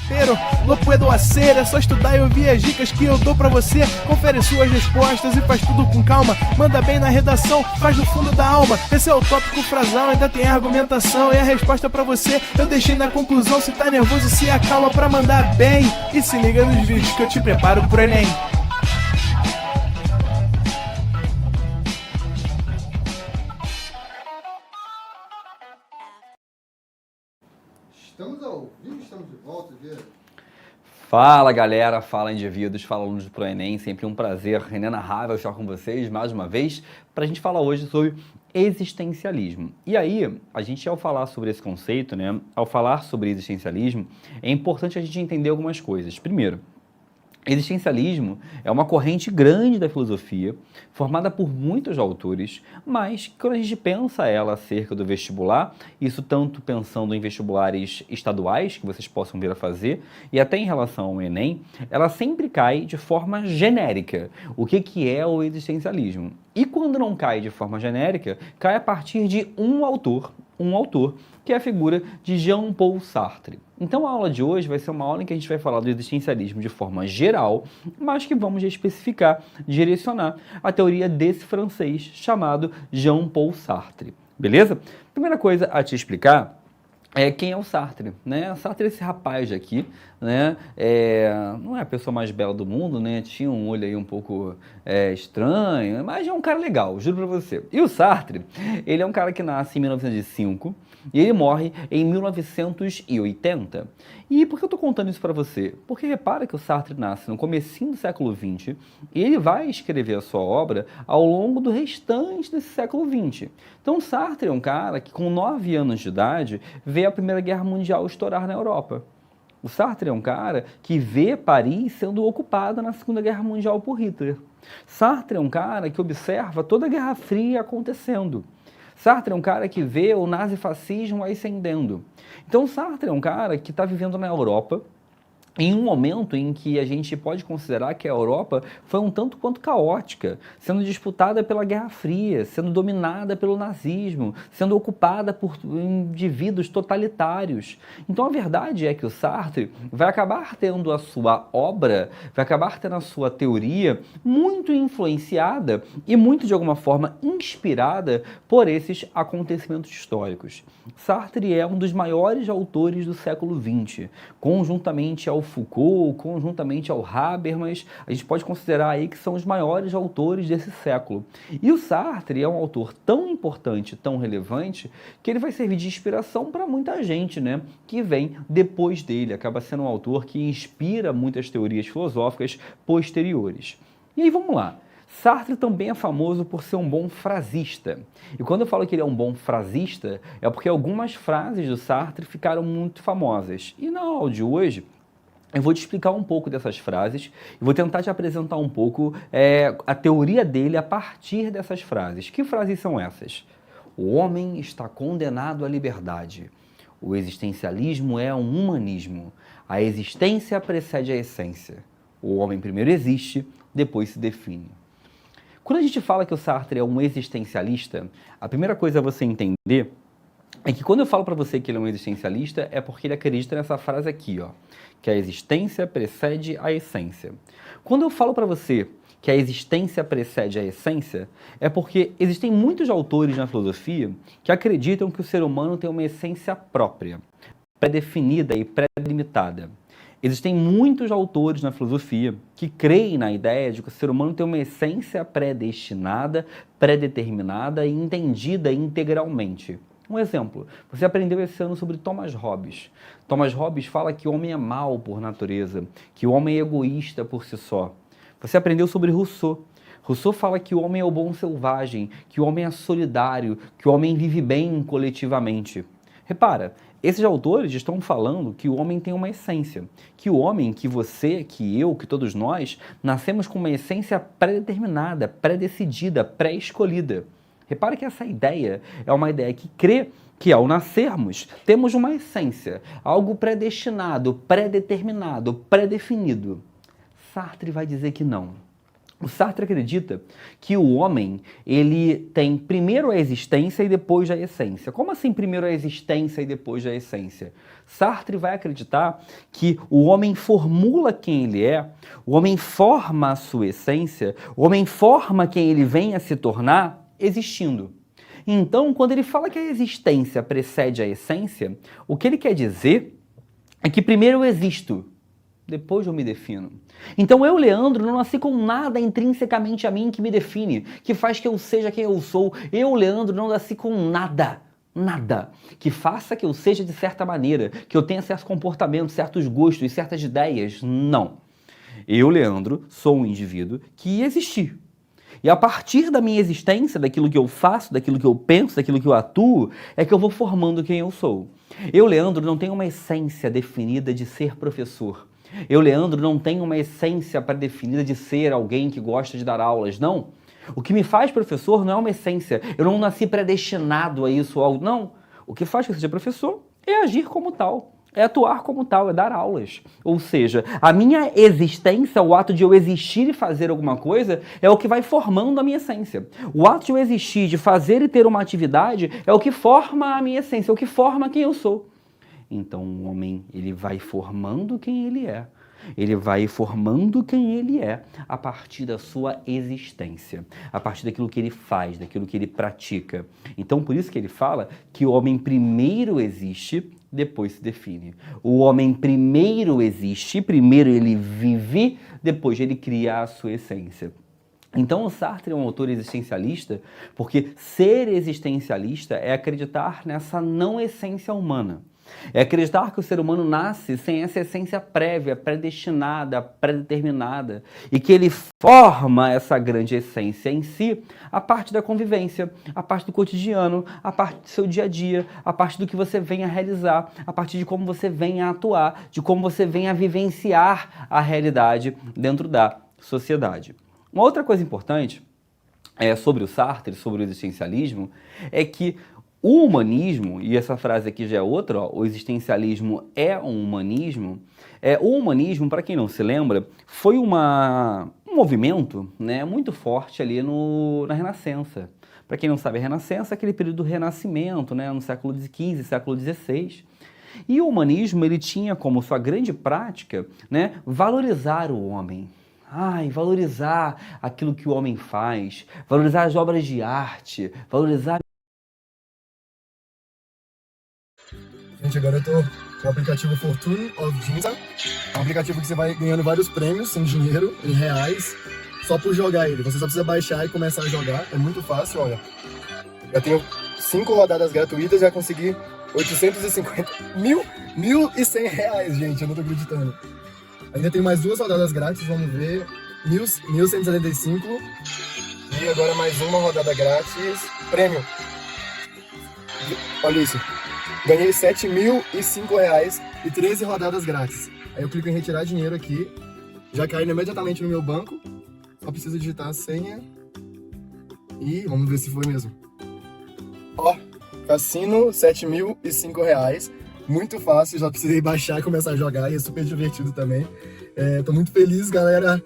Pero, no puedo hacer, é só estudar e ouvir as dicas que eu dou pra você. Confere suas respostas e faz tudo com calma. Manda bem na redação, faz do fundo da alma. Esse é o tópico frasal, ainda tem argumentação. E a resposta pra você eu deixei na conclusão. Se tá nervoso, se acalma pra mandar bem. E se liga nos vídeos que eu te preparo pro Enem. Estamos ao vivo, estamos de volta, Vieira. Fala galera, fala indivíduos, fala alunos do ProEnem, sempre um prazer inenarrável estar com vocês mais uma vez para a gente falar hoje sobre existencialismo. E aí, a gente ao falar sobre esse conceito, né, ao falar sobre existencialismo, é importante a gente entender algumas coisas. Primeiro, existencialismo é uma corrente grande da filosofia, formada por muitos autores, mas quando a gente pensa ela acerca do vestibular, isso tanto pensando em vestibulares estaduais, que vocês possam vir a fazer, e até em relação ao Enem, ela sempre cai de forma genérica. O que é o existencialismo? E quando não cai de forma genérica, cai a partir de um autor, que é a figura de Jean-Paul Sartre. Então a aula de hoje vai ser uma aula em que a gente vai falar do existencialismo de forma geral, mas que vamos especificar, direcionar a teoria desse francês chamado Jean-Paul Sartre. Beleza? Primeira coisa a te explicar é quem é o Sartre, né? Sartre é esse rapaz aqui, né? Não é a pessoa mais bela do mundo, né? Tinha um olho aí um pouco estranho, mas é um cara legal, juro pra você. E o Sartre, ele é um cara que nasce em 1905 e ele morre em 1980. E por que eu tô contando isso pra você? Porque repara que o Sartre nasce no comecinho do século XX e ele vai escrever a sua obra ao longo do restante desse século XX. Então Sartre é um cara que com 9 anos de idade vê a Primeira Guerra Mundial estourar na Europa. O Sartre é um cara que vê Paris sendo ocupada na Segunda Guerra Mundial por Hitler. Sartre é um cara que observa toda a Guerra Fria acontecendo. Sartre é um cara que vê o nazifascismo ascendendo. Então Sartre é um cara que está vivendo na Europa, em um momento em que a gente pode considerar que a Europa foi um tanto quanto caótica, sendo disputada pela Guerra Fria, sendo dominada pelo nazismo, sendo ocupada por indivíduos totalitários. Então a verdade é que o Sartre vai acabar tendo a sua obra, vai acabar tendo a sua teoria muito influenciada e muito de alguma forma inspirada por esses acontecimentos históricos. Sartre é um dos maiores autores do século XX, conjuntamente ao Foucault, conjuntamente ao Habermas, a gente pode considerar aí que são os maiores autores desse século. E o Sartre é um autor tão importante, tão relevante, que ele vai servir de inspiração para muita gente, né, que vem depois dele, acaba sendo um autor que inspira muitas teorias filosóficas posteriores. E aí vamos lá. Sartre também é famoso por ser um bom frasista. E quando eu falo que ele é um bom frasista, é porque algumas frases do Sartre ficaram muito famosas. E na aula de hoje, eu vou te explicar um pouco dessas frases e vou tentar te apresentar um pouco a teoria dele a partir dessas frases. Que frases são essas? O homem está condenado à liberdade. O existencialismo é um humanismo. A existência precede a essência. O homem primeiro existe, depois se define. Quando a gente fala que o Sartre é um existencialista, a primeira coisa a você entender é que quando eu falo para você que ele é um existencialista, é porque ele acredita nessa frase aqui, ó, que a existência precede a essência. Quando eu falo para você que a existência precede a essência, é porque existem muitos autores na filosofia que acreditam que o ser humano tem uma essência própria, pré-definida e pré-delimitada. Existem muitos autores na filosofia que creem na ideia de que o ser humano tem uma essência predestinada, pré-determinada e entendida integralmente. Um exemplo, você aprendeu esse ano sobre Thomas Hobbes. Thomas Hobbes fala que o homem é mau por natureza, que o homem é egoísta por si só. Você aprendeu sobre Rousseau. Rousseau fala que o homem é o bom selvagem, que o homem é solidário, que o homem vive bem coletivamente. Repara, esses autores estão falando que o homem tem uma essência, que o homem, que você, que eu, que todos nós, nascemos com uma essência pré-determinada, pré-decidida, pré-escolhida. Repare que essa ideia é uma ideia que crê que ao nascermos temos uma essência, algo predestinado, pré-determinado, pré-definido. Sartre vai dizer que não. O Sartre acredita que o homem, ele tem primeiro a existência e depois a essência. Como assim primeiro a existência e depois a essência? Sartre vai acreditar que o homem formula quem ele é, o homem forma a sua essência, o homem forma quem ele vem a se tornar existindo. Então, quando ele fala que a existência precede a essência, o que ele quer dizer é que primeiro eu existo, depois eu me defino. Então eu, Leandro, não nasci com nada intrinsecamente a mim que me define, que faz que eu seja quem eu sou. Eu, Leandro, não nasci com nada, nada, que faça que eu seja de certa maneira, que eu tenha certos comportamentos, certos gostos, certas ideias. Não. Eu, Leandro, sou um indivíduo que existe. E a partir da minha existência, daquilo que eu faço, daquilo que eu penso, daquilo que eu atuo, é que eu vou formando quem eu sou. Eu, Leandro, não tenho uma essência definida de ser professor. Eu, Leandro, não tenho uma essência pré-definida de ser alguém que gosta de dar aulas, não. O que me faz professor não é uma essência. Eu não nasci predestinado a isso ou algo, não. O que faz que eu seja professor é agir como tal, é atuar como tal, é dar aulas. Ou seja, a minha existência, o ato de eu existir e fazer alguma coisa, é o que vai formando a minha essência. O ato de eu existir, de fazer e ter uma atividade, é o que forma a minha essência, é o que forma quem eu sou. Então o homem, ele vai formando quem ele é. Ele vai formando quem ele é a partir da sua existência, a partir daquilo que ele faz, daquilo que ele pratica. Então por isso que ele fala que o homem primeiro existe, depois se define. O homem primeiro existe, primeiro ele vive, depois ele cria a sua essência. Então o Sartre é um autor existencialista porque ser existencialista é acreditar nessa não essência humana. É acreditar que o ser humano nasce sem essa essência prévia, predestinada, predeterminada, e que ele forma essa grande essência em si a parte da convivência, a parte do cotidiano, a parte do seu dia a dia, a parte do que você vem a realizar, a partir de como você vem a atuar, de como você vem a vivenciar a realidade dentro da sociedade. Uma outra coisa importante sobre o Sartre, sobre o existencialismo, é que o humanismo, e essa frase aqui já é outra, o existencialismo é um humanismo. O humanismo, para quem não se lembra, foi um movimento, né, muito forte ali na Renascença. Para quem não sabe, a Renascença é aquele período do Renascimento, né, no século XV, século XVI. E o humanismo ele tinha como sua grande prática, né, valorizar o homem. Valorizar aquilo que o homem faz, valorizar as obras de arte, valorizar... Gente, agora eu tô com o aplicativo Fortune of Ginza. É um aplicativo que você vai ganhando vários prêmios sem dinheiro, em reais, só por jogar ele. Você só precisa baixar e começar a jogar. É muito fácil, olha. Eu tenho 5 rodadas gratuitas e já consegui 1.100 reais, gente. Eu não tô acreditando. Ainda tem mais 2 rodadas grátis, vamos ver. 1.175. E agora mais uma rodada grátis. Prêmio. Olha isso. Ganhei R$7.005 e 13 rodadas grátis. Aí eu clico em retirar dinheiro aqui. Já cai imediatamente no meu banco. Só preciso digitar a senha. E vamos ver se foi mesmo. Ó, cassino, R$7.005. Muito fácil, já precisei baixar e começar a jogar. E é super divertido também. Tô muito feliz, galera.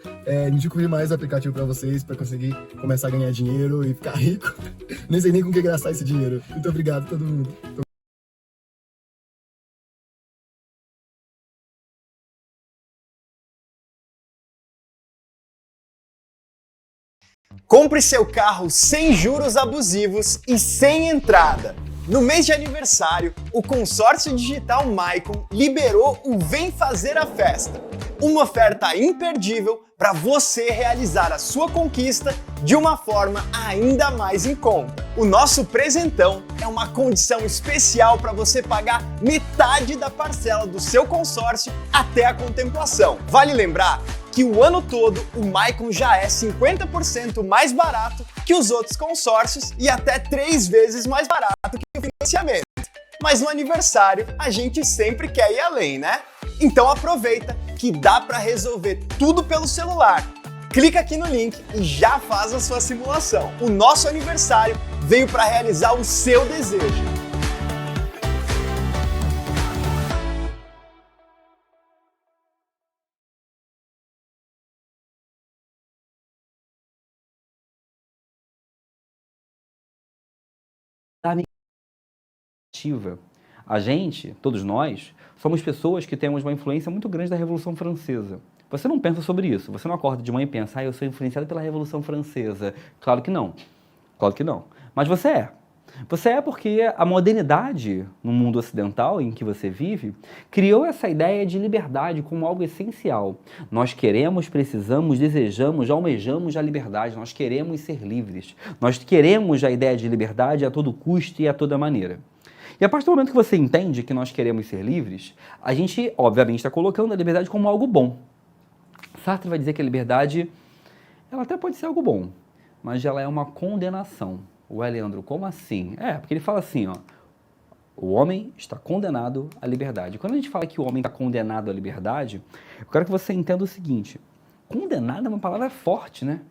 Indico demais o aplicativo pra vocês, pra conseguir começar a ganhar dinheiro e ficar rico. Nem sei nem com o que gastar esse dinheiro. Muito obrigado a todo mundo. Compre seu carro sem juros abusivos e sem entrada. No mês de aniversário, o consórcio digital Maicon liberou o Vem Fazer a Festa, uma oferta imperdível para você realizar a sua conquista de uma forma ainda mais em conta. O nosso presentão é uma condição especial para você pagar metade da parcela do seu consórcio até a contemplação. Vale lembrar que o ano todo o Maicon já é 50% mais barato que os outros consórcios e até 3 vezes mais barato que o financiamento. Mas no aniversário a gente sempre quer ir além, né? Então aproveita que dá para resolver tudo pelo celular. Clica aqui no link e já faz a sua simulação. O nosso aniversário veio para realizar o seu desejo. ativa. A gente, todos nós, somos pessoas que temos uma influência muito grande da Revolução Francesa. Você não pensa sobre isso, você não acorda de manhã e pensa, eu sou influenciado pela Revolução Francesa. Claro que não, claro que não. Mas você é. Você é porque a modernidade, no mundo ocidental em que você vive, criou essa ideia de liberdade como algo essencial. Nós queremos, precisamos, desejamos, almejamos a liberdade, nós queremos ser livres. Nós queremos a ideia de liberdade a todo custo e a toda maneira. E a partir do momento que você entende que nós queremos ser livres, a gente, obviamente, está colocando a liberdade como algo bom. Sartre vai dizer que a liberdade, ela até pode ser algo bom, mas ela é uma condenação. Ué, Leandro, como assim? Porque ele fala assim, ó, o homem está condenado à liberdade. Quando a gente fala que o homem está condenado à liberdade, eu quero que você entenda o seguinte, condenado é uma palavra forte, né?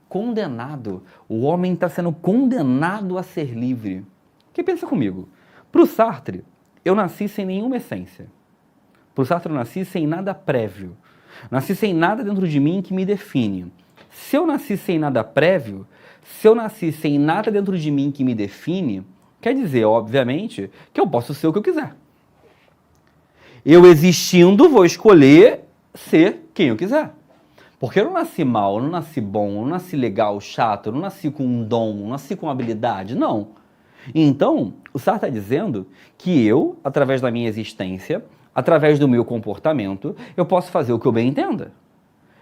Condenado. O homem está sendo condenado a ser livre. Porque pensa comigo, para o Sartre, eu nasci sem nenhuma essência. Para o Sartre, eu nasci sem nada prévio. Nasci sem nada dentro de mim que me define. Se eu nasci sem nada prévio, se eu nasci sem nada dentro de mim que me define, quer dizer, obviamente, que eu posso ser o que eu quiser. Eu existindo vou escolher ser quem eu quiser. Porque eu não nasci mal, eu não nasci bom, eu não nasci legal, chato, eu não nasci com um dom, eu não nasci com habilidade, não. Então, o Sartre está dizendo que eu, através da minha existência, através do meu comportamento, eu posso fazer o que eu bem entenda.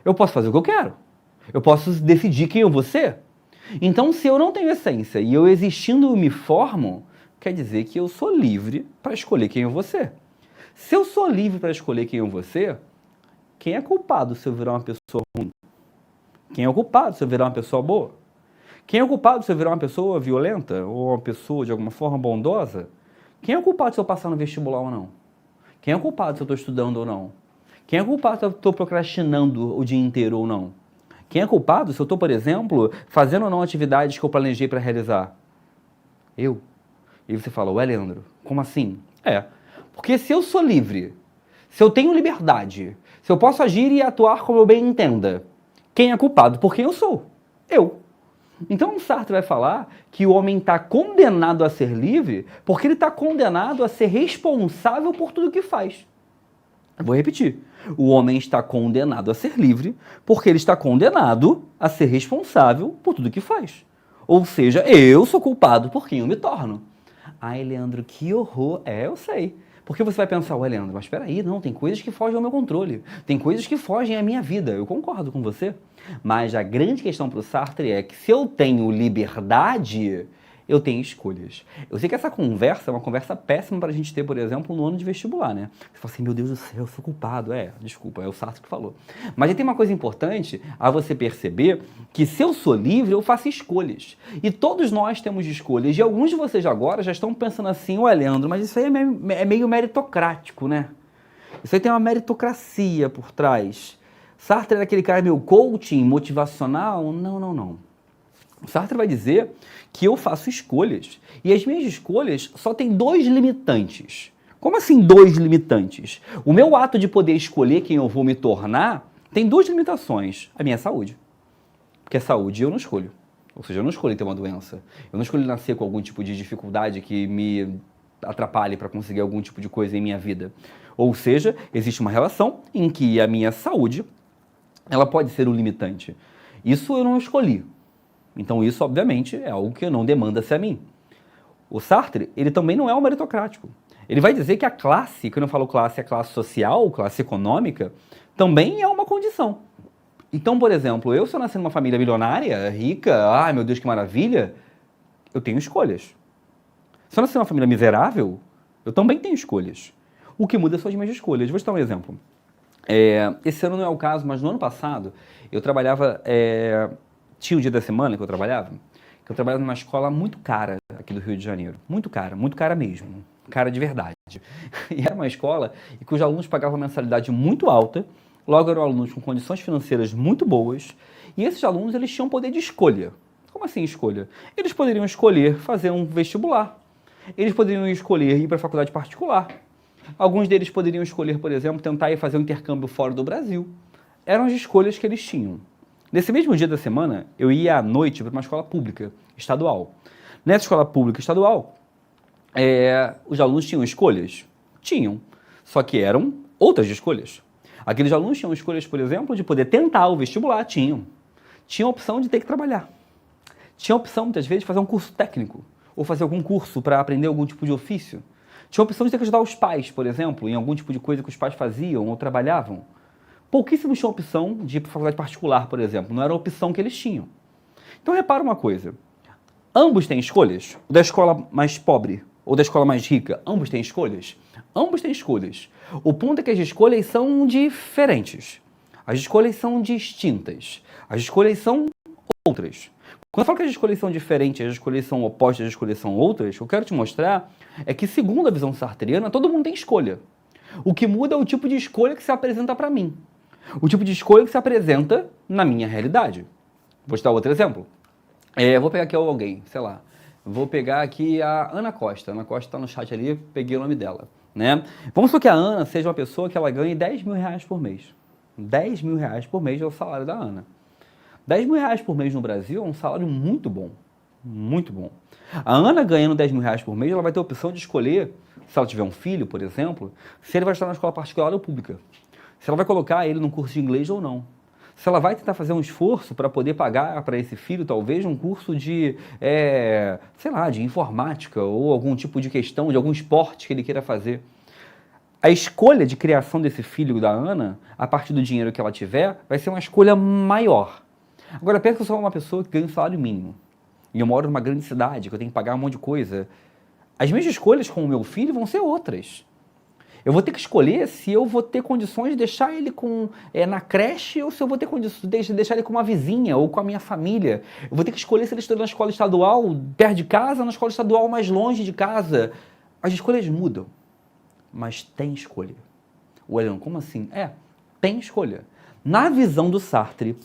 Eu posso fazer o que eu quero. Eu posso decidir quem eu vou ser. Então, se eu não tenho essência e eu existindo me formo, quer dizer que eu sou livre para escolher quem eu vou ser. Se eu sou livre para escolher quem eu vou ser, quem é culpado se eu virar uma pessoa ruim? Quem é o culpado se eu virar uma pessoa boa? Quem é o culpado se eu virar uma pessoa violenta ou uma pessoa de alguma forma bondosa? Quem é o culpado se eu passar no vestibular ou não? Quem é o culpado se eu estou estudando ou não? Quem é o culpado se eu estou procrastinando o dia inteiro ou não? Quem é culpado se eu estou, por exemplo, fazendo ou não atividades que eu planejei para realizar? Eu. E você fala, ué, Leandro, como assim? Porque se eu sou livre, se eu tenho liberdade, se eu posso agir e atuar como eu bem entenda, quem é culpado por quem eu sou? Eu. Então o Sartre vai falar que o homem está condenado a ser livre porque ele está condenado a ser responsável por tudo que faz. Eu vou repetir. O homem está condenado a ser livre porque ele está condenado a ser responsável por tudo que faz. Ou seja, eu sou culpado por quem eu me torno. Ai, Leandro, que horror. Eu sei. Porque você vai pensar, ué, Leandro, mas espera aí, não, tem coisas que fogem ao meu controle. Tem coisas que fogem à minha vida. Eu concordo com você. Mas a grande questão para o Sartre é que se eu tenho liberdade, eu tenho escolhas. Eu sei que essa conversa é uma conversa péssima para a gente ter, por exemplo, no ano de vestibular, né? Você fala assim, meu Deus do céu, eu sou culpado. Desculpa, é o Sartre que falou. Mas aí tem uma coisa importante a você perceber que se eu sou livre, eu faço escolhas. E todos nós temos escolhas. E alguns de vocês agora já estão pensando assim, ué, Leandro, mas isso aí é meio meritocrático, né? Isso aí tem uma meritocracia por trás. Sartre era aquele cara meio coaching, motivacional? Não. Sartre vai dizer que eu faço escolhas. E as minhas escolhas só têm 2 limitantes. Como assim 2 limitantes? O meu ato de poder escolher quem eu vou me tornar tem 2 limitações. A minha saúde. Porque a saúde eu não escolho. Ou seja, eu não escolho ter uma doença. Eu não escolho nascer com algum tipo de dificuldade que me atrapalhe para conseguir algum tipo de coisa em minha vida. Ou seja, existe uma relação em que a minha saúde ela pode ser um limitante. Isso eu não escolhi. Então isso, obviamente, é algo que não demanda-se a mim. O Sartre, ele também não é um meritocrático. Ele vai dizer que a classe, quando eu falo classe, a classe social, classe econômica, também é uma condição. Então, por exemplo, se eu nascer numa família milionária, rica, ai meu Deus, que maravilha, eu tenho escolhas. Se eu nascer numa família miserável, eu também tenho escolhas. O que muda são as minhas escolhas. Vou te dar um exemplo. Esse ano não é o caso, mas no ano passado, eu trabalhava... Tinha um dia da semana que eu trabalhava numa escola muito cara aqui do Rio de Janeiro. Muito cara mesmo. Cara de verdade. E era uma escola cujos alunos pagavam uma mensalidade muito alta, logo eram alunos com condições financeiras muito boas, e esses alunos eles tinham poder de escolha. Como assim escolha? Eles poderiam escolher fazer um vestibular. Eles poderiam escolher ir para a faculdade particular. Alguns deles poderiam escolher, por exemplo, tentar ir fazer um intercâmbio fora do Brasil. Eram as escolhas que eles tinham. Nesse mesmo dia da semana, eu ia à noite para uma escola pública, estadual. Nessa escola pública estadual, os alunos tinham escolhas? Tinham, só que eram outras escolhas. Aqueles alunos tinham escolhas, por exemplo, de poder tentar o vestibular, tinham a opção de ter que trabalhar. Tinha a opção, muitas vezes, de fazer um curso técnico, ou fazer algum curso para aprender algum tipo de ofício. Tinha a opção de ter que ajudar os pais, por exemplo, em algum tipo de coisa que os pais faziam ou trabalhavam. Pouquíssimos tinham a opção de ir para a faculdade particular, por exemplo. Não era a opção que eles tinham. Então, repara uma coisa. Ambos têm escolhas. O da escola mais pobre ou da escola mais rica, ambos têm escolhas? Ambos têm escolhas. O ponto é que as escolhas são diferentes. As escolhas são distintas. As escolhas são outras. Quando eu falo que as escolhas são diferentes, as escolhas são opostas, as escolhas são outras, o que eu quero te mostrar é que, segundo a visão sartriana, todo mundo tem escolha. O que muda é o tipo de escolha que se apresenta para mim. O tipo de escolha que se apresenta na minha realidade. Vou te dar outro exemplo. Vou pegar aqui alguém, sei lá. Vou pegar aqui a Ana Costa. A Ana Costa está no chat ali, peguei o nome dela. Né? Vamos supor que a Ana seja uma pessoa que ela ganhe 10 mil reais por mês. 10 mil reais por mês é o salário da Ana. 10 mil reais por mês no Brasil é um salário muito bom. Muito bom. A Ana ganhando 10 mil reais por mês, ela vai ter a opção de escolher, se ela tiver um filho, por exemplo, se ele vai estar na escola particular ou pública. Se ela vai colocar ele num curso de inglês ou não. Se ela vai tentar fazer um esforço para poder pagar para esse filho, talvez, um curso de, sei lá, de informática ou algum tipo de questão, de algum esporte que ele queira fazer. A escolha de criação desse filho da Ana, a partir do dinheiro que ela tiver, vai ser uma escolha maior. Agora, pensa que eu sou uma pessoa que ganha um salário mínimo. E eu moro numa grande cidade, que eu tenho que pagar um monte de coisa. As minhas escolhas com o meu filho vão ser outras. Eu vou ter que escolher se eu vou ter condições de deixar ele na creche ou se eu vou ter condições de deixar ele com uma vizinha ou com a minha família. Eu vou ter que escolher se ele estuda na escola estadual perto de casa ou na escola estadual mais longe de casa. As escolhas mudam, mas tem escolha. O Elian, como assim? Tem escolha. Na visão do Sartre,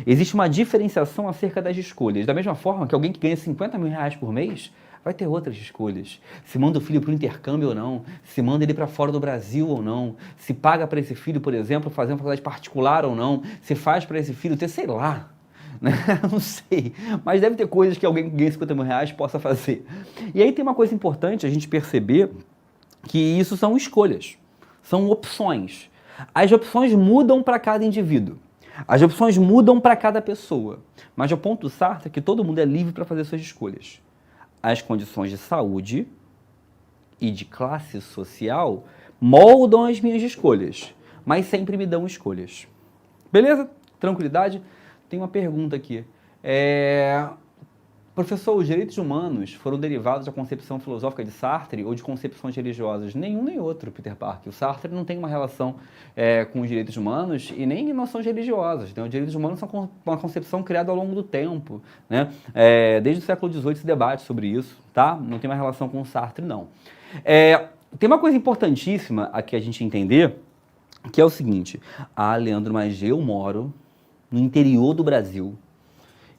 existe uma diferenciação acerca das escolhas. Da mesma forma que alguém que ganha 50 mil reais por mês vai ter outras escolhas. Se manda o filho para o intercâmbio ou não, se manda ele para fora do Brasil ou não, se paga para esse filho, por exemplo, fazer uma faculdade particular ou não, se faz para esse filho ter, sei lá, né? Não sei, mas deve ter coisas que alguém que ganha 50 mil reais possa fazer. E aí tem uma coisa importante a gente perceber, que isso são escolhas, são opções. As opções mudam para cada indivíduo. As opções mudam para cada pessoa. Mas o ponto do Sartre é que todo mundo é livre para fazer suas escolhas. As condições de saúde e de classe social moldam as minhas escolhas, mas sempre me dão escolhas. Beleza? Tranquilidade? Tem uma pergunta aqui. Professor, os direitos humanos foram derivados da concepção filosófica de Sartre ou de concepções religiosas? Nenhum nem outro, Peter Parker. O Sartre não tem uma relação com os direitos humanos e nem noções religiosas. Né? Os direitos humanos são uma concepção criada ao longo do tempo. Né? Desde o século XVIII se debate sobre isso. Tá? Não tem uma relação com o Sartre, não. Tem uma coisa importantíssima aqui a gente entender, que é o seguinte. Leandro, mas eu moro no interior do Brasil.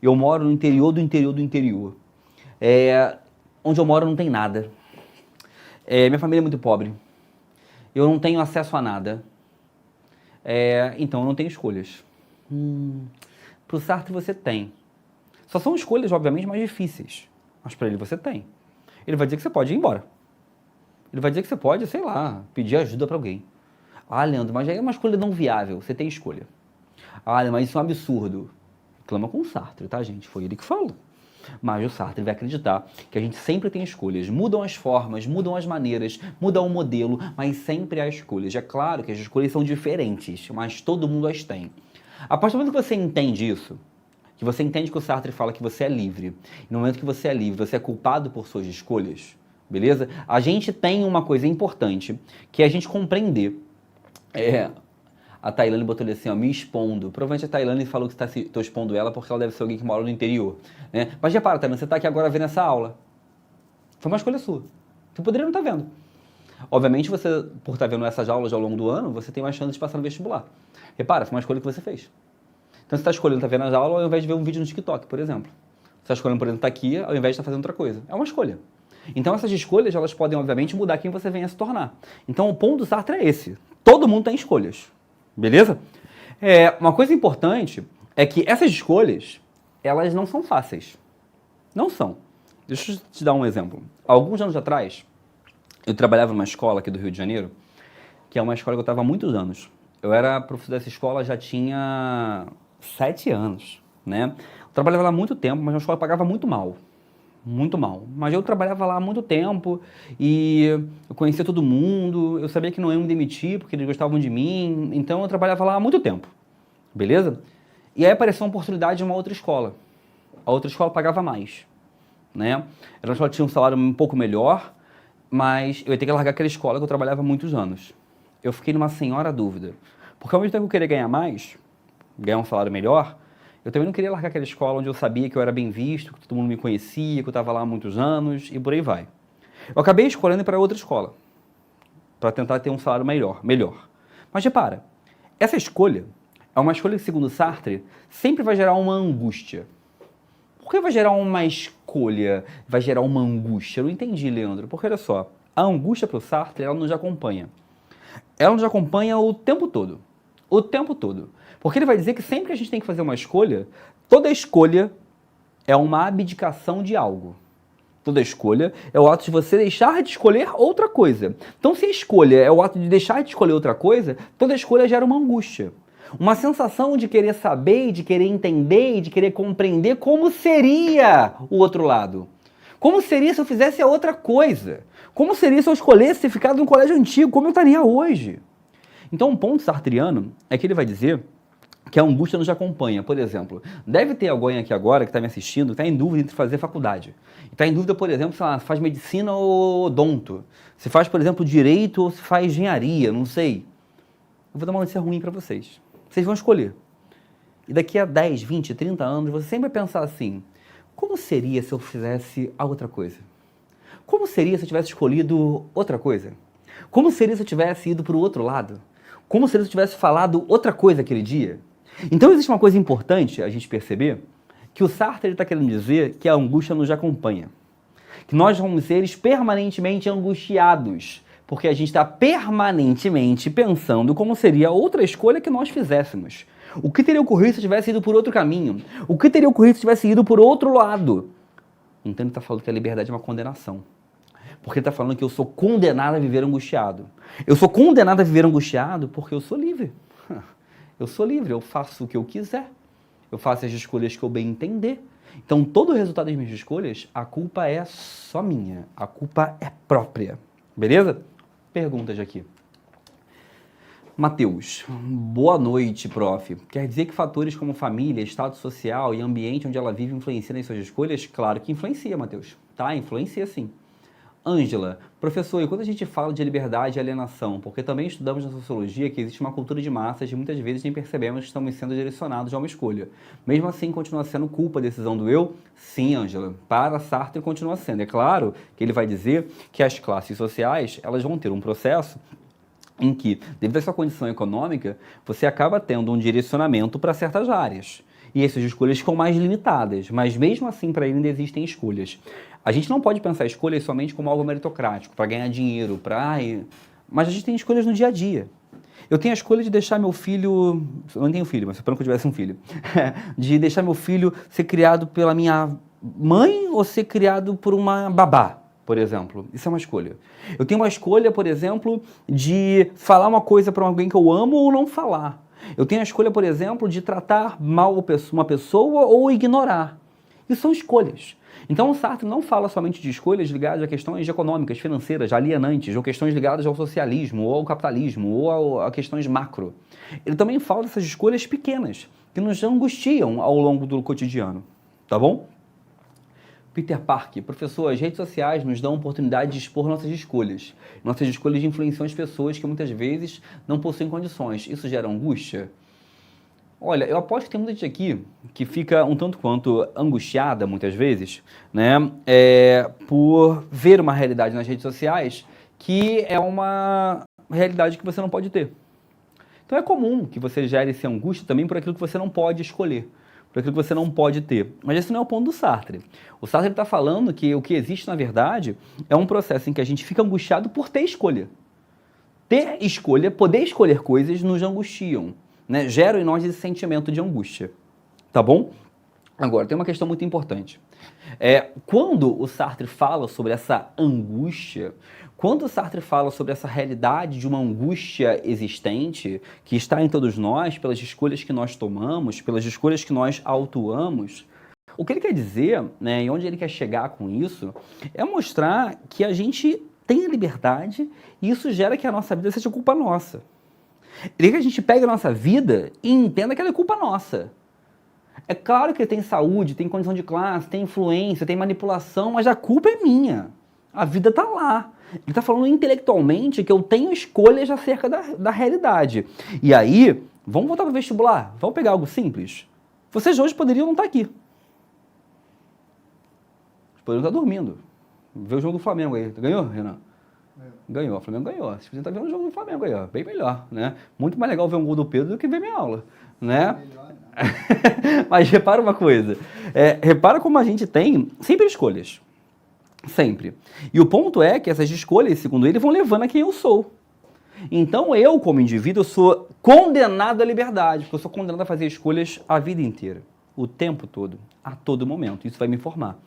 Eu moro no interior do interior do interior. Onde eu moro não tem nada. Minha família é muito pobre. Eu não tenho acesso a nada. Então eu não tenho escolhas. Para o Sartre você tem. Só são escolhas, obviamente, mais difíceis. Mas para ele você tem. Ele vai dizer que você pode ir embora. Ele vai dizer que você pode, sei lá, pedir ajuda para alguém. Leandro, mas aí é uma escolha não viável. Você tem escolha. Mas isso é um absurdo. Reclama com o Sartre, tá, gente? Foi ele que falou. Mas o Sartre vai acreditar que a gente sempre tem escolhas. Mudam as formas, mudam as maneiras, muda o modelo, mas sempre há escolhas. É claro que as escolhas são diferentes, mas todo mundo as tem. A partir do momento que você entende isso, que você entende que o Sartre fala que você é livre, e no momento que você é livre, você é culpado por suas escolhas, beleza? A gente tem uma coisa importante, que é a gente compreender. A Tailane botou ali assim, me expondo. Provavelmente a Tailane falou que estou expondo ela porque ela deve ser alguém que mora no interior. Né? Mas repara, Tailane, você está aqui agora vendo essa aula. Foi uma escolha sua. Você poderia não estar vendo. Obviamente, você, por estar vendo essas aulas ao longo do ano, você tem mais chance de passar no vestibular. Repara, foi uma escolha que você fez. Então, você está escolhendo estar vendo as aulas ao invés de ver um vídeo no TikTok, por exemplo. Você está escolhendo, por exemplo, estar aqui ao invés de estar fazendo outra coisa. É uma escolha. Então, essas escolhas, elas podem, obviamente, mudar quem você venha a se tornar. Então, o ponto do Sartre é esse. Todo mundo tem escolhas. Beleza? Uma coisa importante é que essas escolhas, elas não são fáceis. Não são. Deixa eu te dar um exemplo. Alguns anos atrás, eu trabalhava numa escola aqui do Rio de Janeiro, que é uma escola que eu estava há muitos anos. Eu era professor dessa escola já tinha 7 anos, né? Eu trabalhava lá há muito tempo, mas a escola pagava muito mal. Muito mal. Mas eu trabalhava lá há muito tempo e eu conhecia todo mundo, eu sabia que não iam me demitir porque eles gostavam de mim, então eu trabalhava lá há muito tempo, beleza? E aí apareceu uma oportunidade de uma outra escola. A outra escola pagava mais, né? Era uma escola que tinha um salário um pouco melhor, mas eu ia ter que largar aquela escola que eu trabalhava há muitos anos. Eu fiquei numa senhora dúvida, porque ao mesmo tempo que eu queria ganhar mais, ganhar um salário melhor, eu também não queria largar aquela escola onde eu sabia que eu era bem visto, que todo mundo me conhecia, que eu estava lá há muitos anos e por aí vai. Eu acabei escolhendo ir para outra escola, para tentar ter um salário melhor. Mas repara, essa escolha é uma escolha que, segundo Sartre, sempre vai gerar uma angústia. Por que vai gerar uma escolha, vai gerar uma angústia? Eu não entendi, Leandro, porque olha só, a angústia para o Sartre, ela nos acompanha. Ela nos acompanha o tempo todo. O tempo todo. Porque ele vai dizer que sempre que a gente tem que fazer uma escolha, toda escolha é uma abdicação de algo. Toda escolha é o ato de você deixar de escolher outra coisa. Então, se a escolha é o ato de deixar de escolher outra coisa, toda escolha gera uma angústia. Uma sensação de querer saber, de querer entender, de querer compreender como seria o outro lado. Como seria se eu fizesse a outra coisa? Como seria se eu escolhesse ter ficado no colégio antigo? Como eu estaria hoje? Então, um ponto sartriano é que ele vai dizer que a angústia nos acompanha. Por exemplo, deve ter alguém aqui agora que está me assistindo, que está em dúvida entre fazer faculdade. Está em dúvida, por exemplo, se faz medicina ou odonto. Se faz, por exemplo, direito ou se faz engenharia, não sei. Eu vou dar uma notícia ruim para vocês. Vocês vão escolher. E daqui a 10, 20, 30 anos, você sempre vai pensar assim, como seria se eu fizesse a outra coisa? Como seria se eu tivesse escolhido outra coisa? Como seria se eu tivesse ido para o outro lado? Como seria se eu tivesse falado outra coisa aquele dia? Então existe uma coisa importante a gente perceber, que o Sartre está querendo dizer que a angústia nos acompanha. Que nós somos seres permanentemente angustiados, porque a gente está permanentemente pensando como seria outra escolha que nós fizéssemos. O que teria ocorrido se eu tivesse ido por outro caminho? O que teria ocorrido se eu tivesse ido por outro lado? Então ele está falando que a liberdade é uma condenação. Porque ele está falando que eu sou condenado a viver angustiado. Eu sou condenado a viver angustiado porque eu sou livre. Eu sou livre, eu faço o que eu quiser. Eu faço as escolhas que eu bem entender. Então, todo o resultado das minhas escolhas, a culpa é só minha. A culpa é própria. Beleza? Perguntas aqui. Mateus, boa noite, prof. Quer dizer que fatores como família, estado social e ambiente onde ela vive influenciam nas suas escolhas? Claro que influencia, Mateus. Tá? Influencia sim. Ângela, professor, e quando a gente fala de liberdade e alienação, porque também estudamos na sociologia que existe uma cultura de massas e muitas vezes nem percebemos que estamos sendo direcionados a uma escolha. Mesmo assim, continua sendo culpa a decisão do eu? Sim, Ângela. Para Sartre, continua sendo. É claro que ele vai dizer que as classes sociais elas vão ter um processo em que, devido à sua condição econômica, você acaba tendo um direcionamento para certas áreas. E essas escolhas ficam mais limitadas, mas mesmo assim para ele ainda existem escolhas. A gente não pode pensar escolhas somente como algo meritocrático, para ganhar dinheiro, mas a gente tem escolhas no dia a dia. Eu tenho a escolha de deixar meu filho... Eu não tenho filho, mas suponho que eu tivesse um filho. De deixar meu filho ser criado pela minha mãe ou ser criado por uma babá, por exemplo. Isso é uma escolha. Eu tenho uma escolha, por exemplo, de falar uma coisa para alguém que eu amo ou não falar. Eu tenho a escolha, por exemplo, de tratar mal uma pessoa ou ignorar. Isso são escolhas. Então o Sartre não fala somente de escolhas ligadas a questões econômicas, financeiras, alienantes, ou questões ligadas ao socialismo, ou ao capitalismo, ou a questões macro. Ele também fala dessas escolhas pequenas, que nos angustiam ao longo do cotidiano. Tá bom? Peter Park, professor, as redes sociais nos dão a oportunidade de expor nossas escolhas. Nossas escolhas influenciam as pessoas que muitas vezes não possuem condições. Isso gera angústia? Olha, eu aposto que tem muita gente aqui que fica um tanto quanto angustiada, muitas vezes, né, por ver uma realidade nas redes sociais que é uma realidade que você não pode ter. Então é comum que você gere essa angústia também por aquilo que você não pode escolher, por aquilo que você não pode ter. Mas esse não é o ponto do Sartre. O Sartre está falando que o que existe, na verdade, é um processo em que a gente fica angustiado por ter escolha. Ter escolha, poder escolher coisas nos angustiam. Né, geram em nós esse sentimento de angústia, tá bom? Agora, tem uma questão muito importante. Quando o Sartre fala sobre essa angústia, quando o Sartre fala sobre essa realidade de uma angústia existente, que está em todos nós, pelas escolhas que nós tomamos, pelas escolhas que nós autuamos, o que ele quer dizer, né, e onde ele quer chegar com isso, é mostrar que a gente tem a liberdade e isso gera que a nossa vida seja culpa nossa. Ele quer que a gente pegue a nossa vida e entenda que ela é culpa nossa. É claro que tem saúde, tem condição de classe, tem influência, tem manipulação, mas a culpa é minha. A vida está lá. Ele está falando intelectualmente que eu tenho escolhas acerca da realidade. E aí, vamos voltar para o vestibular? Vamos pegar algo simples? Vocês hoje poderiam não estar aqui. Poderiam estar dormindo. Ver o jogo do Flamengo aí. Ganhou, Renan? Ganhou. O Flamengo ganhou. Você podia estar vendo o jogo do Flamengo aí, ó. Bem melhor, né? Muito mais legal ver um gol do Pedro do que ver minha aula, né? Mas repara uma coisa. Repara como a gente tem sempre escolhas. Sempre. E o ponto é que essas escolhas, segundo ele, vão levando a quem eu sou. Então eu, como indivíduo, eu sou condenado à liberdade, porque eu sou condenado a fazer escolhas a vida inteira, o tempo todo, a todo momento. Isso vai me formar.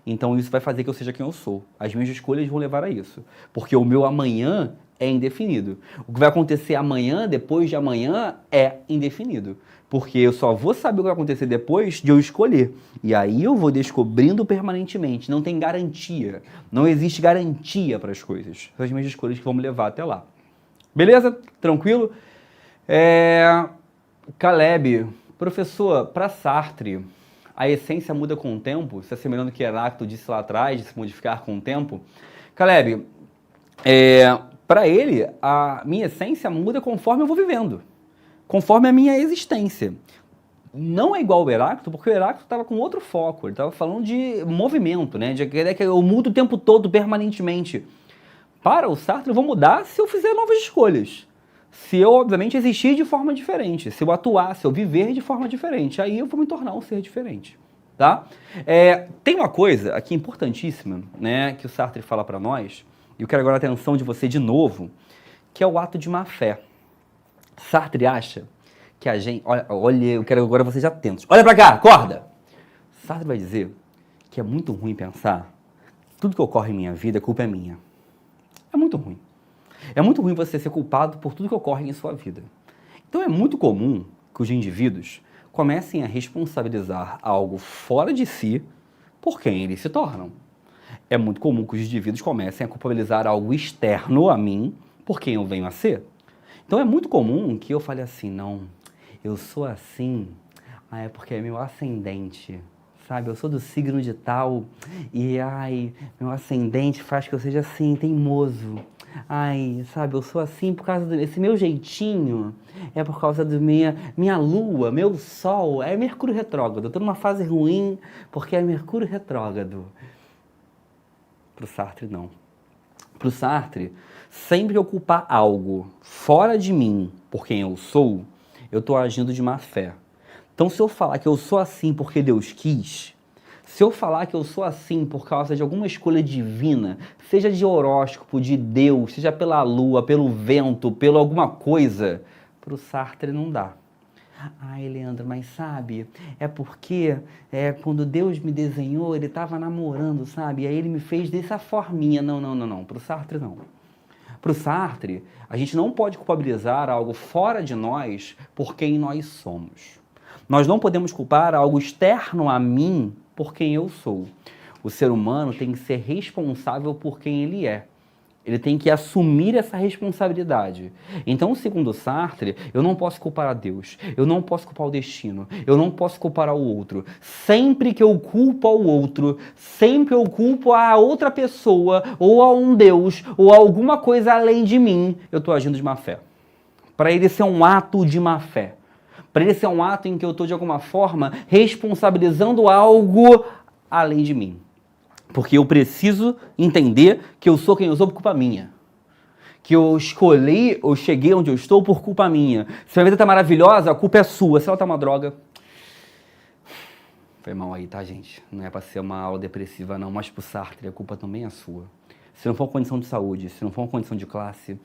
Então isso vai fazer que eu seja quem eu sou. As minhas escolhas vão levar a isso. Porque o meu amanhã é indefinido. O que vai acontecer amanhã, depois de amanhã, é indefinido. Porque eu só vou saber o que vai acontecer depois de eu escolher. E aí eu vou descobrindo permanentemente. Não tem garantia. Não existe garantia para as coisas. São as minhas escolhas que vão me levar até lá. Beleza? Tranquilo? Caleb, professor, para Sartre, a essência muda com o tempo? Se assemelhando ao que Heráclito disse lá atrás, de se modificar com o tempo. Caleb, para ele, a minha essência muda conforme eu vou vivendo. Conforme a minha existência. Não é igual ao Heráclito, porque o Heráclito estava com outro foco. Ele estava falando de movimento, né? De que eu mudo o tempo todo, permanentemente. Para o Sartre, eu vou mudar se eu fizer novas escolhas. Se eu, obviamente, existir de forma diferente. Se eu atuar, se eu viver de forma diferente. Aí eu vou me tornar um ser diferente. Tá? Tem uma coisa aqui importantíssima, né? Que o Sartre fala para nós. E eu quero agora a atenção de você de novo. Que é o ato de má fé. Sartre acha que a gente... Olha, eu quero agora vocês atentos. Olha pra cá, acorda! Sartre vai dizer que é muito ruim pensar tudo que ocorre em minha vida, a culpa é minha. É muito ruim. É muito ruim você ser culpado por tudo que ocorre em sua vida. Então é muito comum que os indivíduos comecem a responsabilizar algo fora de si por quem eles se tornam. É muito comum que os indivíduos comecem a culpabilizar algo externo a mim por quem eu venho a ser. Então é muito comum que eu fale assim, não, eu sou assim, é porque é meu ascendente, sabe? Eu sou do signo de tal e, meu ascendente faz que eu seja assim, teimoso. Sabe, eu sou assim por causa desse meu jeitinho, é por causa da minha lua, meu sol, é Mercúrio retrógrado. Eu tô numa fase ruim porque é Mercúrio retrógrado. Pro Sartre, não. Pro Sartre, sempre que eu culpar algo fora de mim por quem eu sou, eu tô agindo de má fé. Então, se eu falar que eu sou assim porque Deus quis, se eu falar que eu sou assim por causa de alguma escolha divina, seja de horóscopo, de Deus, seja pela lua, pelo vento, pela alguma coisa, pro Sartre não dá. Leandro, mas sabe, é porque quando Deus me desenhou, ele estava namorando, sabe? E aí ele me fez dessa forminha. Não. Pro Sartre, não. Pro Sartre, a gente não pode culpabilizar algo fora de nós por quem nós somos. Nós não podemos culpar algo externo a mim por quem eu sou. O ser humano tem que ser responsável por quem ele é. Ele tem que assumir essa responsabilidade. Então, segundo Sartre, eu não posso culpar a Deus, eu não posso culpar o destino, eu não posso culpar ao outro. Sempre que eu culpo ao outro, sempre eu culpo a outra pessoa, ou a um Deus, ou a alguma coisa além de mim, eu estou agindo de má fé. Para ele ser um ato de má fé. Para ele ser um ato em que eu estou, de alguma forma, responsabilizando algo além de mim. Porque eu preciso entender que eu sou quem eu sou por culpa minha. Que eu escolhi, eu cheguei onde eu estou por culpa minha. Se a vida está maravilhosa, a culpa é sua. Se ela está uma droga... Foi mal aí, tá, gente? Não é para ser uma aula depressiva, não. Mas pro Sartre, a culpa também é sua. Se não for uma condição de saúde, se não for uma condição de classe,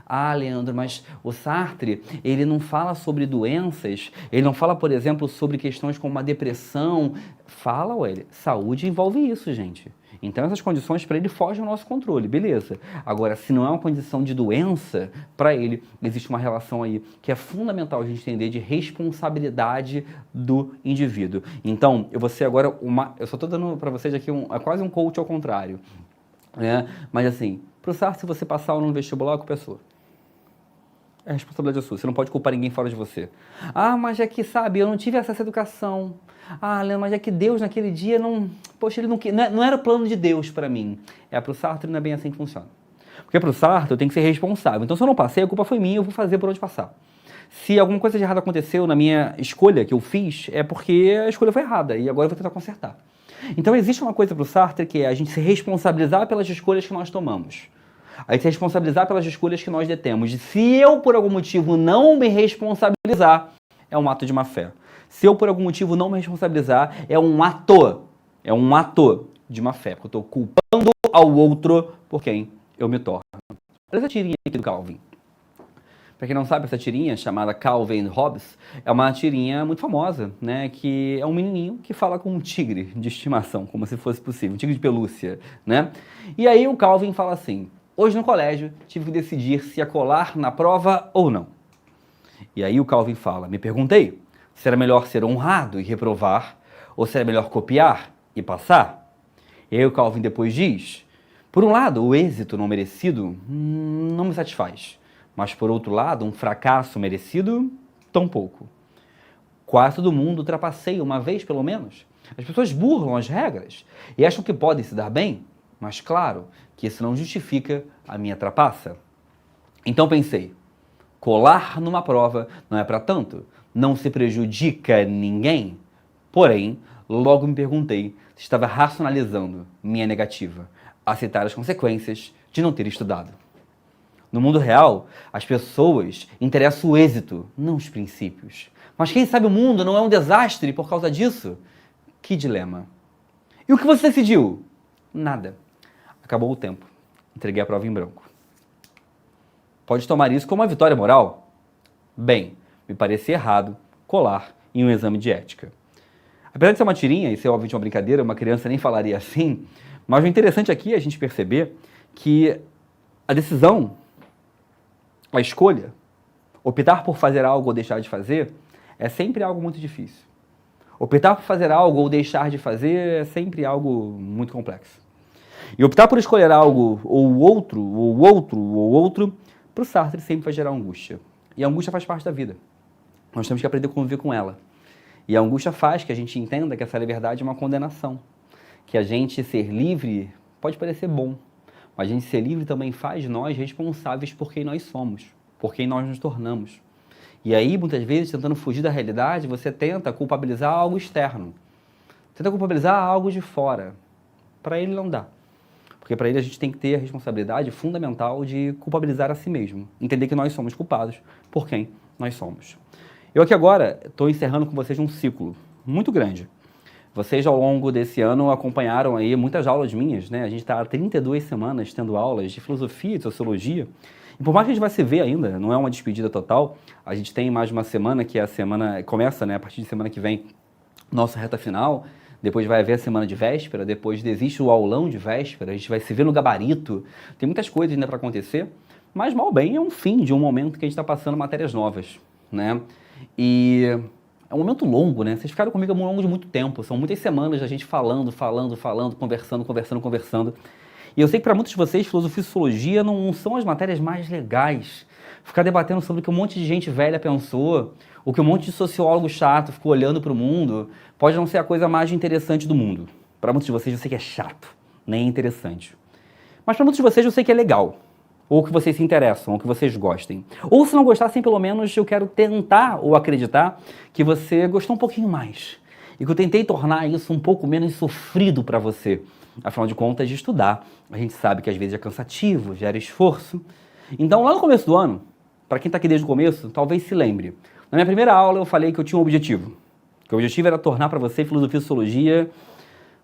Ah, Leandro, mas o Sartre, ele não fala sobre doenças, ele não fala, por exemplo, sobre questões como a depressão. Fala, ué, saúde envolve isso, gente. Então essas condições para ele fogem ao nosso controle, beleza. Agora, se não é uma condição de doença, para ele existe uma relação aí que é fundamental a gente entender de responsabilidade do indivíduo. Então, eu vou ser agora eu só estou dando para vocês aqui é quase um coach ao contrário, né? Mas assim, para o Sartre, se você passar ou não no vestibular, culpa é sua. É a responsabilidade sua, você não pode culpar ninguém fora de você. Ah, mas é que, sabe, eu não tive acesso à educação. Ah, Leandro, mas é que Deus naquele dia poxa, ele não era o plano de Deus para mim. Para o Sartre não é bem assim que funciona. Porque para o Sartre eu tenho que ser responsável. Então se eu não passei, a culpa foi minha, eu vou fazer por onde passar. Se alguma coisa de errado aconteceu na minha escolha que eu fiz, é porque a escolha foi errada e agora eu vou tentar consertar. Então existe uma coisa para o Sartre que é a gente se responsabilizar pelas escolhas que nós tomamos. A gente se responsabilizar pelas escolhas que nós detemos. Se eu, por algum motivo, não me responsabilizar, é um ato de má fé. Se eu, por algum motivo, não me responsabilizar, é um ato de má fé. Porque eu estou culpando ao outro por quem eu me torno. Olha essa tirinha aqui do Calvin. Para quem não sabe, essa tirinha, chamada Calvin and Hobbes, é uma tirinha muito famosa, né? Que é um menininho que fala com um tigre de estimação, como se fosse possível, um tigre de pelúcia, né? E aí o Calvin fala assim: hoje no colégio tive que decidir se ia colar na prova ou não. E aí o Calvin fala: me perguntei se era melhor ser honrado e reprovar ou se era melhor copiar e passar. E aí o Calvin depois diz: por um lado, o êxito não merecido não me satisfaz, mas por outro lado, um fracasso merecido, tampouco. Quase todo mundo trapaceia uma vez pelo menos. As pessoas burlam as regras e acham que podem se dar bem, mas claro que isso não justifica a minha trapaça. Então pensei, colar numa prova não é para tanto, não se prejudica ninguém. Porém, logo me perguntei se estava racionalizando minha negativa, aceitar as consequências de não ter estudado. No mundo real, as pessoas interessam o êxito, não os princípios. Mas quem sabe o mundo não é um desastre por causa disso? Que dilema. E o que você decidiu? Nada. Acabou o tempo. Entreguei a prova em branco. Pode tomar isso como uma vitória moral? Bem, me parecia errado colar em um exame de ética. Apesar de ser uma tirinha e ser obviamente uma brincadeira, uma criança nem falaria assim, mas o interessante aqui é a gente perceber que a decisão, a escolha, optar por fazer algo ou deixar de fazer, é sempre algo muito difícil. Optar por fazer algo ou deixar de fazer é sempre algo muito complexo. E optar por escolher algo ou outro, para o Sartre sempre vai gerar angústia. E a angústia faz parte da vida. Nós temos que aprender a conviver com ela. E a angústia faz que a gente entenda que essa liberdade é uma condenação. Que a gente ser livre pode parecer bom, mas a gente ser livre também faz de nós responsáveis por quem nós somos, por quem nós nos tornamos. E aí, muitas vezes, tentando fugir da realidade, você tenta culpabilizar algo externo. Tenta culpabilizar algo de fora. Para ele não dá. Porque para ele a gente tem que ter a responsabilidade fundamental de culpabilizar a si mesmo. Entender que nós somos culpados por quem nós somos. Eu aqui agora estou encerrando com vocês um ciclo muito grande. Vocês ao longo desse ano acompanharam aí muitas aulas minhas, né? A gente está há 32 semanas tendo aulas de filosofia e de sociologia. E por mais que a gente vai se ver ainda, não é uma despedida total, a gente tem mais uma semana, que é a semana, começa, né, a partir de semana que vem, nossa reta final, depois vai haver a semana de véspera, depois existe o aulão de véspera, a gente vai se ver no gabarito, tem muitas coisas ainda para acontecer, mas mal bem é um fim de um momento que a gente está passando matérias novas, né? E é um momento longo, né? Vocês ficaram comigo ao longo de muito tempo, são muitas semanas da gente falando, conversando. E eu sei que para muitos de vocês, filosofia e sociologia não são as matérias mais legais. Ficar debatendo sobre o que um monte de gente velha pensou, o que um monte de sociólogo chato ficou olhando para o mundo, pode não ser a coisa mais interessante do mundo. Para muitos de vocês, eu sei que é chato, nem interessante. Mas para muitos de vocês, eu sei que é legal. Ou que vocês se interessam, ou que vocês gostem. Ou se não gostassem, pelo menos eu quero tentar ou acreditar que você gostou um pouquinho mais. E que eu tentei tornar isso um pouco menos sofrido para você. Afinal de contas, de estudar, a gente sabe que às vezes é cansativo, gera esforço. Então, lá no começo do ano, para quem está aqui desde o começo, talvez se lembre. Na minha primeira aula eu falei que eu tinha um objetivo. Que o objetivo era tornar para você filosofia e sociologia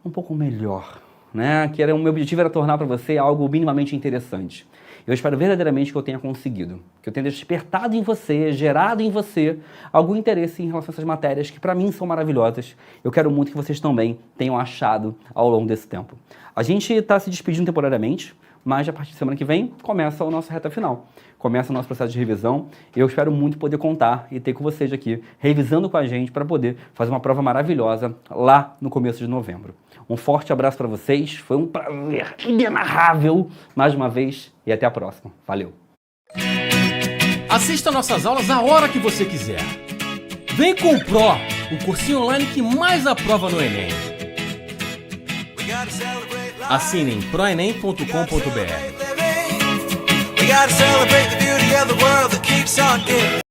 um pouco melhor. Né? Que o meu objetivo era tornar para você algo minimamente interessante. Eu espero verdadeiramente que eu tenha conseguido, que eu tenha despertado em você, gerado em você algum interesse em relação a essas matérias que para mim são maravilhosas. Eu quero muito que vocês também tenham achado ao longo desse tempo. A gente está se despedindo temporariamente, mas a partir de semana que vem começa a nossa reta final. Começa o nosso processo de revisão. Eu espero muito poder contar e ter com vocês aqui, revisando com a gente para poder fazer uma prova maravilhosa lá no começo de novembro. Um forte abraço para vocês, foi um prazer inenarrável mais uma vez e até a próxima. Valeu! Assista nossas aulas a hora que você quiser. Vem com o Pro, o cursinho online que mais aprova no Enem. Assine em proenem.com.br. We gotta celebrate the beauty of the world that keeps on giving.